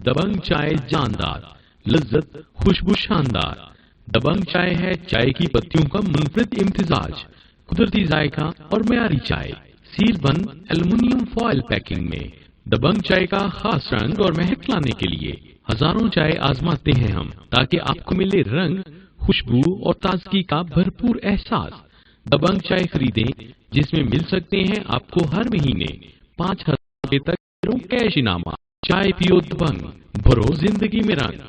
دبنگ چائے جاندار، لذت خوشبو شاندار۔ دبنگ چائے ہے چائے کی پتیوں کا منفرد امتزاج، قدرتی ذائقہ اور معیاری چائے، سیل بند ایلومینیم فوائل پیکنگ میں۔ دبنگ چائے کا خاص رنگ اور مہک لانے کے لیے ہزاروں چائے آزماتے ہیں ہم، تاکہ آپ کو ملے رنگ، خوشبو اور تازگی کا بھرپور احساس۔ دبنگ چائے خریدیں، جس میں مل سکتے ہیں آپ کو ہر مہینے 5000 روپے تک کیش انعامات۔ چائے پیو دبنگ، بھرو زندگی میں رنگ۔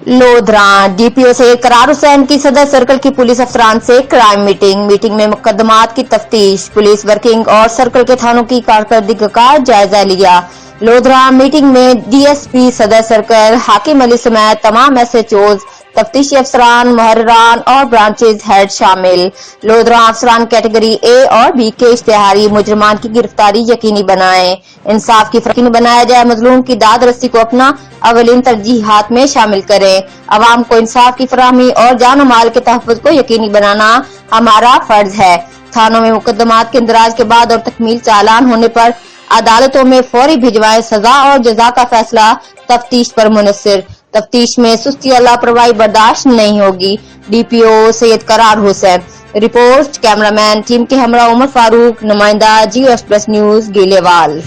لودھراں ڈی پی او سے قرار حسین کی صدر سرکل کی پولیس افسران سے کرائم میٹنگ میں مقدمات کی تفتیش، پولیس ورکنگ اور سرکل کے تھانوں کی کارکردگی کا جائزہ لیا۔ لودھراں میٹنگ میں ڈی ایس پی صدر سرکل، حاکم علی سمیت تمام ایس ایچ اوز، تفتیشی افسران، محرران اور برانچز ہیڈ شامل۔ لودھراں افسران کیٹیگری اے اور بی کے اشتہاری مجرمان کی گرفتاری یقینی بنائیں، انصاف کی فراہمی بنایا جائے، مظلوم کی داد رسی کو اپنا اولین ترجیحات میں شامل کریں، عوام کو انصاف کی فراہمی اور جان و مال کے تحفظ کو یقینی بنانا ہمارا فرض ہے۔ تھانوں میں مقدمات کے اندراج کے بعد اور تکمیل چالان ہونے پر عدالتوں میں فوری بھجوائیں، سزا اور جزا کا فیصلہ تفتیش پر منحصر۔ تفتیش میں سستی یا لاپرواہی برداشت نہیں ہوگی۔ ڈی پی او سید قرار حسین۔ رپورٹ کیمرہ مین ٹیم کے ہمراہ عمر فاروق، نمائندہ جیو ایکسپریس نیوز، گیلے وال۔